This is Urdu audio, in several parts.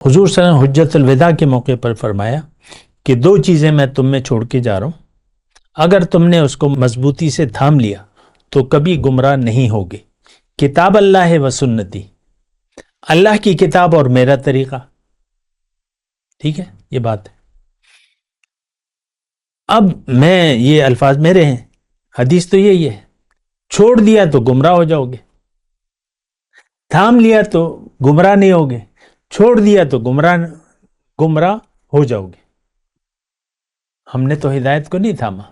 حضور صلی اللہ علیہ وسلم حجۃ الوداع کے موقع پر فرمایا کہ 2 چیزیں میں تم میں چھوڑ کے جا رہا ہوں، اگر تم نے اس کو مضبوطی سے تھام لیا تو کبھی گمراہ نہیں ہوگے۔ کتاب اللہ و سنتی، اللہ کی کتاب اور میرا طریقہ، ٹھیک ہے، یہ بات ہے۔ اب یہ الفاظ میرے ہیں، حدیث تو یہی ہے، چھوڑ دیا تو گمراہ ہو جاؤ گے، تھام لیا تو گمراہ نہیں ہوگے، چھوڑ دیا تو گمراہ ہو جاؤ گے۔ ہم نے تو ہدایت کو نہیں تھاما،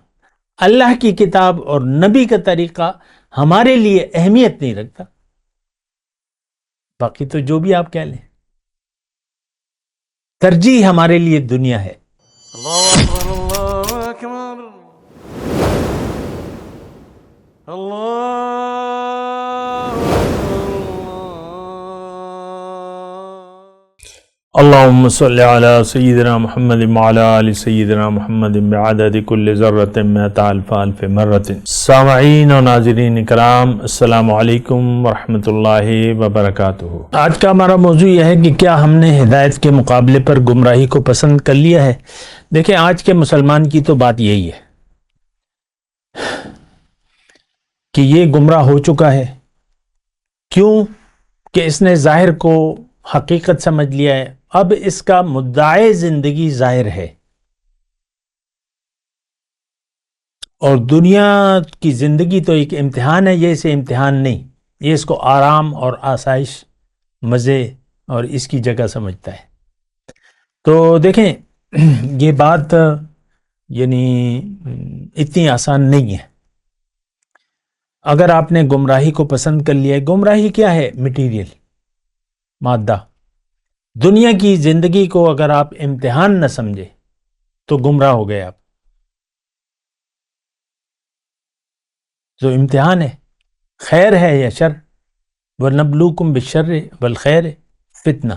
اللہ کی کتاب اور نبی کا طریقہ ہمارے لیے اہمیت نہیں رکھتا، باقی تو جو بھی آپ کہہ لیں، ترجیح ہمارے لیے دنیا ہے۔ اللہ اکبر اللہ اکبر اللہ اللہم صلی علی سیدنا محمد وعلی آل سیدنا محمد بعدد کل ذرۃ مئۃ الف الف مرۃ۔ سامعین و ناظرین کرام، السلام علیکم ورحمۃ اللہ وبرکاتہ۔ آج کا ہمارا موضوع یہ ہے کہ کیا ہم نے ہدایت کے مقابلے پر گمراہی کو پسند کر لیا ہے؟ دیکھیں، آج کے مسلمان کی تو بات یہی ہے کہ یہ گمراہ ہو چکا ہے۔ کیوں؟ کہ اس نے ظاہر کو حقیقت سمجھ لیا ہے، اب اس کا مدعی زندگی ظاہر ہے، اور دنیا کی زندگی تو ایک امتحان ہے، یہ اسے امتحان نہیں، یہ اس کو آرام اور آسائش، مزے اور اس کی جگہ سمجھتا ہے۔ تو دیکھیں، یہ بات یعنی اتنی آسان نہیں ہے۔ اگر آپ نے گمراہی کو پسند کر لیا ہے، گمراہی کیا ہے؟ مٹیریل، مادہ، دنیا کی زندگی کو اگر آپ امتحان نہ سمجھے تو گمراہ ہو گئے آپ۔ جو امتحان ہے، خیر ہے یا شر، وَنَبْلُوكُمْ بِالشَّرِّ وَالْخَيْرِ فتنہ،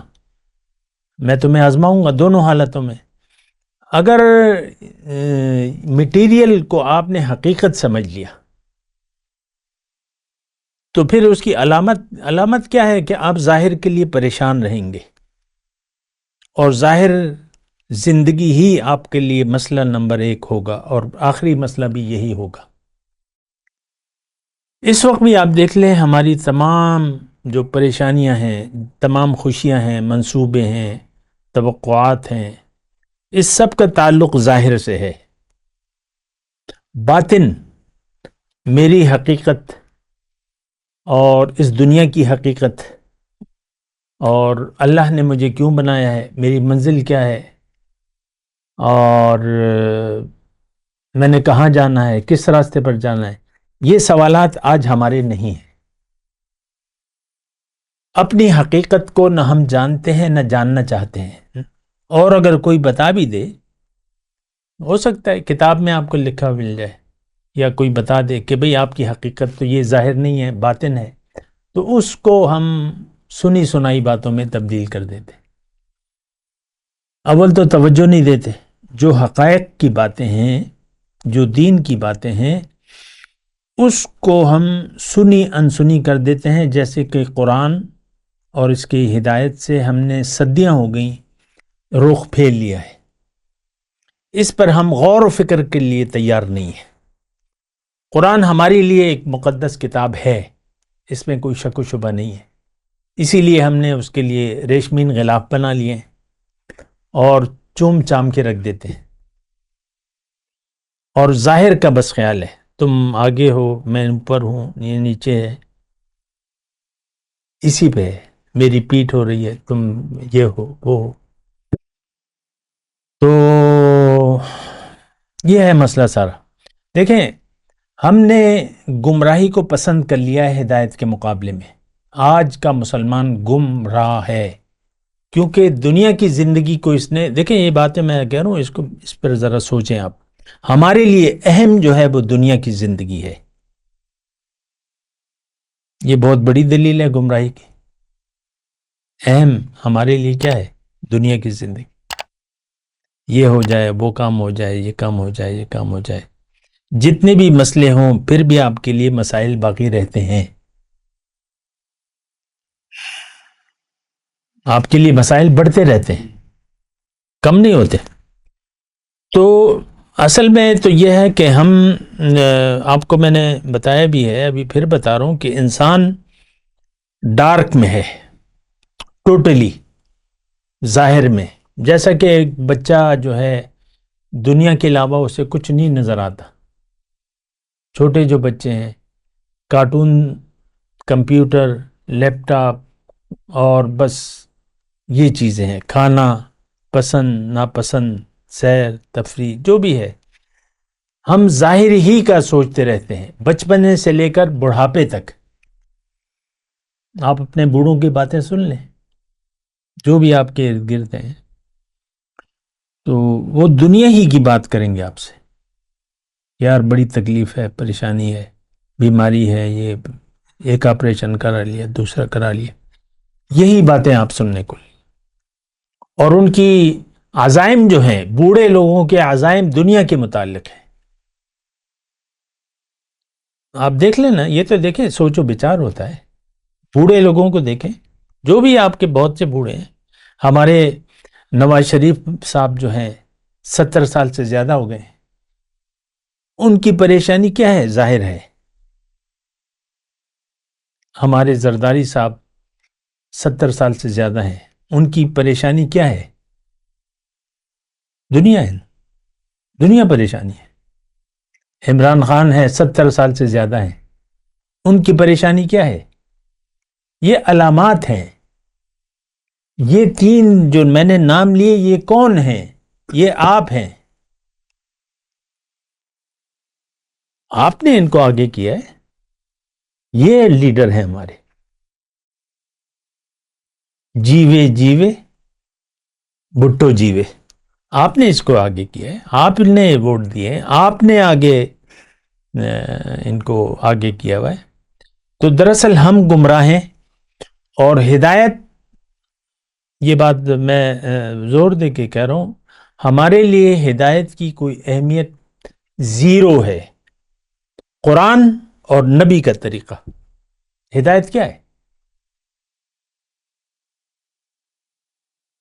میں تمہیں آزماؤں گا دونوں حالتوں میں۔ اگر مٹیریل کو آپ نے حقیقت سمجھ لیا تو پھر اس کی علامت کیا ہے؟ کہ آپ ظاہر کے لیے پریشان رہیں گے، اور ظاہر زندگی ہی آپ کے لیے مسئلہ نمبر 1 ہوگا، اور آخری مسئلہ بھی یہی ہوگا۔ اس وقت بھی آپ دیکھ لیں، ہماری تمام جو پریشانیاں ہیں، تمام خوشیاں ہیں، منصوبے ہیں، توقعات ہیں، اس سب کا تعلق ظاہر سے ہے۔ باطن، میری حقیقت اور اس دنیا کی حقیقت، اور اللہ نے مجھے کیوں بنایا ہے، میری منزل کیا ہے، اور میں نے کہاں جانا ہے، کس راستے پر جانا ہے، یہ سوالات آج ہمارے نہیں ہیں۔ اپنی حقیقت کو نہ ہم جانتے ہیں، نہ جاننا چاہتے ہیں، اور اگر کوئی بتا بھی دے، ہو سکتا ہے کتاب میں آپ کو لکھا مل جائے، یا کوئی بتا دے کہ بھئی آپ کی حقیقت تو یہ ظاہر نہیں ہے، باطن ہے، تو اس کو ہم سنی سنائی باتوں میں تبدیل کر دیتے۔ اول تو توجہ نہیں دیتے، جو حقائق کی باتیں ہیں، جو دین کی باتیں ہیں، اس کو ہم سنی انسنی کر دیتے ہیں، جیسے کہ قرآن اور اس کی ہدایت سے ہم نے صدیاں ہو گئیں رخ پھیر لیا ہے، اس پر ہم غور و فکر کے لیے تیار نہیں ہیں۔ قرآن ہمارے لیے ایک مقدس کتاب ہے، اس میں کوئی شک و شبہ نہیں ہے، اسی لیے ہم نے اس کے لیے ریشمین غلاف بنا لیے ہیں اور چوم چام کے رکھ دیتے ہیں، اور ظاہر کا بس خیال ہے، تم آگے ہو، میں اوپر ہوں، یہ نیچے ہے، اسی پہ ہے، میری پیٹھ ہو رہی ہے، تم یہ ہو وہ ہو۔ تو یہ ہے مسئلہ سارا۔ دیکھیں، ہم نے گمراہی کو پسند کر لیا ہے ہدایت کے مقابلے میں۔ آج کا مسلمان گمراہ ہے، کیونکہ دنیا کی زندگی کو اس نے، دیکھیں یہ باتیں میں کہہ رہا ہوں، اس پر ذرا سوچیں آپ۔ ہمارے لیے اہم جو ہے وہ دنیا کی زندگی ہے، یہ بہت بڑی دلیل ہے گمراہی کی۔ اہم ہمارے لیے کیا ہے؟ دنیا کی زندگی، یہ ہو جائے، وہ کام ہو جائے، یہ کام ہو جائے، یہ کام ہو جائے، جتنے بھی مسئلے ہوں پھر بھی آپ کے لیے مسائل باقی رہتے ہیں۔ آپ کے لیے مسائل بڑھتے رہتے ہیں، کم نہیں ہوتے۔ تو اصل میں تو یہ ہے کہ ہم آپ کو میں نے بتایا بھی ہے، ابھی پھر بتا رہا ہوں کہ انسان ڈارک میں ہے ٹوٹلی، ظاہر میں، جیسا کہ ایک بچہ جو ہے دنیا کے علاوہ اسے کچھ نہیں نظر آتا۔ چھوٹے جو بچے ہیں، کارٹون، کمپیوٹر، لیپ ٹاپ، اور بس یہ چیزیں ہیں، کھانا، پسند ناپسند، سیر تفریح، جو بھی ہے ہم ظاہر ہی کا سوچتے رہتے ہیں، بچپنے سے لے کر بڑھاپے تک۔ آپ اپنے بوڑھوں کی باتیں سن لیں، جو بھی آپ کے ارد گرد ہیں، تو وہ دنیا ہی کی بات کریں گے آپ سے، یار بڑی تکلیف ہے، پریشانی ہے، بیماری ہے، یہ ایک آپریشن کرا لیا، دوسرا کرا لیا، یہی باتیں آپ سننے کو۔ اور ان کی عزائم جو ہیں، بوڑھے لوگوں کے عزائم دنیا کے متعلق ہیں۔ آپ دیکھ لیں نا، یہ تو دیکھیں، سوچ و بچار ہوتا ہے۔ بوڑھے لوگوں کو دیکھیں، جو بھی آپ کے بہت سے بوڑھے ہیں، ہمارے نواز شریف صاحب جو ہیں 70 سال سے زیادہ ہو گئے ہیں، ان کی پریشانی کیا ہے؟ ظاہر ہے۔ ہمارے زرداری صاحب 70 سال سے زیادہ ہیں، ان کی پریشانی کیا ہے؟ دنیا ہے، دنیا پریشانی ہے۔ عمران خان ہے 70 سال سے زیادہ ہیں، ان کی پریشانی کیا ہے؟ یہ علامات ہیں۔ یہ تین جو میں نے نام لیے، یہ کون ہیں؟ یہ آپ ہیں، آپ نے ان کو آگے کیا ہے، یہ لیڈر ہیں ہمارے۔ جیوے جیوے بھٹو جیوے، آپ نے اس کو آگے کیا ہے، آپ نے ووٹ دیے، آپ نے آگے ان کو آگے کیا ہوا ہے۔ تو دراصل ہم گمراہ ہیں، اور ہدایت، یہ بات میں زور دے کے کہہ رہا ہوں، ہمارے لیے ہدایت کی کوئی اہمیت زیرو ہے۔ قرآن اور نبی کا طریقہ، ہدایت کیا ہے؟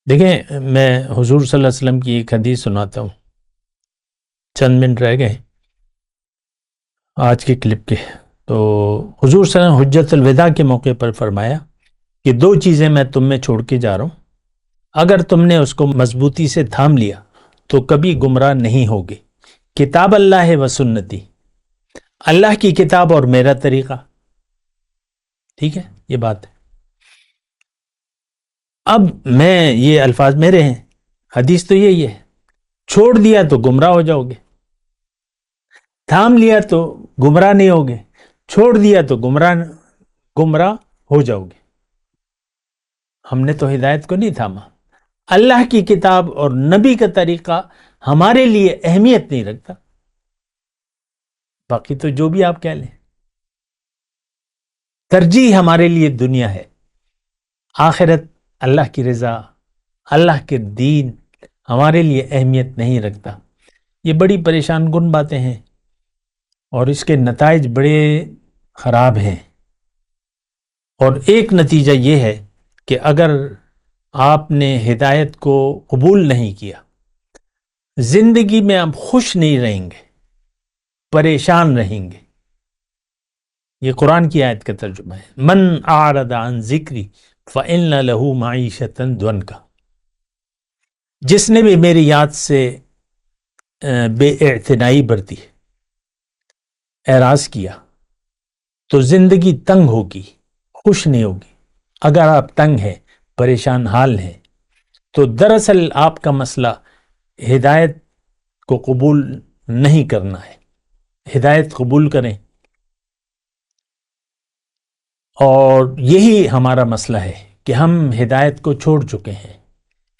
دیکھیں، میں حضور صلی اللہ علیہ وسلم کی ایک حدیث سناتا ہوں، چند منٹ رہ گئے آج کے کلپ کے۔ تو حضور صلی اللہ علیہ وسلم حجت الوداع کے موقع پر فرمایا کہ 2 چیزیں میں تم میں چھوڑ کے جا رہا ہوں، اگر تم نے اس کو مضبوطی سے تھام لیا تو کبھی گمراہ نہیں ہوگے۔ کتاب اللہ و سنتی، اللہ کی کتاب اور میرا طریقہ، ٹھیک ہے، یہ بات ہے۔ اب میں، یہ الفاظ میرے ہیں، حدیث تو یہی ہے، چھوڑ دیا تو گمراہ ہو جاؤ گے، تھام لیا تو گمراہ نہیں ہوگے، چھوڑ دیا تو گمراہ ہو جاؤ گے۔ ہم نے تو ہدایت کو نہیں تھاما۔ اللہ کی کتاب اور نبی کا طریقہ ہمارے لیے اہمیت نہیں رکھتا، باقی تو جو بھی آپ کہہ لیں، ترجیح ہمارے لیے دنیا ہے، آخرت، اللہ کی رضا، اللہ کے دین ہمارے لیے اہمیت نہیں رکھتا۔ یہ بڑی پریشان کن باتیں ہیں، اور اس کے نتائج بڑے خراب ہیں۔ اور ایک نتیجہ یہ ہے کہ اگر آپ نے ہدایت کو قبول نہیں کیا، زندگی میں آپ خوش نہیں رہیں گے، پریشان رہیں گے۔ یہ قرآن کی آیت کا ترجمہ ہے، من اعرض عن ذکری فإن له معیشۃ ضنکا، جس نے بھی میری یاد سے بے اعتنائی برتی، اعراض کیا، تو زندگی تنگ ہوگی، خوش نہیں ہوگی۔ اگر آپ تنگ ہیں، پریشان حال ہیں، تو دراصل آپ کا مسئلہ ہدایت کو قبول نہیں کرنا ہے۔ ہدایت قبول کریں، اور یہی ہمارا مسئلہ ہے کہ ہم ہدایت کو چھوڑ چکے ہیں۔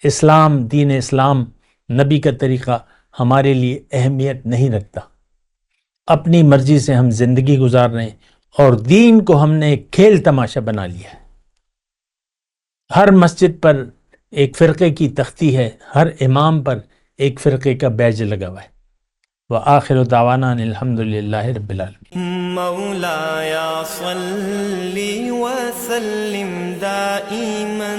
اسلام، دین اسلام، نبی کا طریقہ ہمارے لیے اہمیت نہیں رکھتا۔ اپنی مرضی سے ہم زندگی گزار رہے ہیں، اور دین کو ہم نے ایک کھیل تماشا بنا لیا ہے۔ ہر مسجد پر ایک فرقے کی تختی ہے، ہر امام پر ایک فرقے کا بیج لگا ہوا ہے۔ وآخر دعوانا ان الحمد للہ رب العالمین۔ مولاي صل وسلم دائما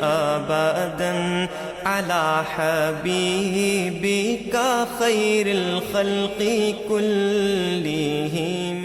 أبدا على حبيبك خير الخلق كلهم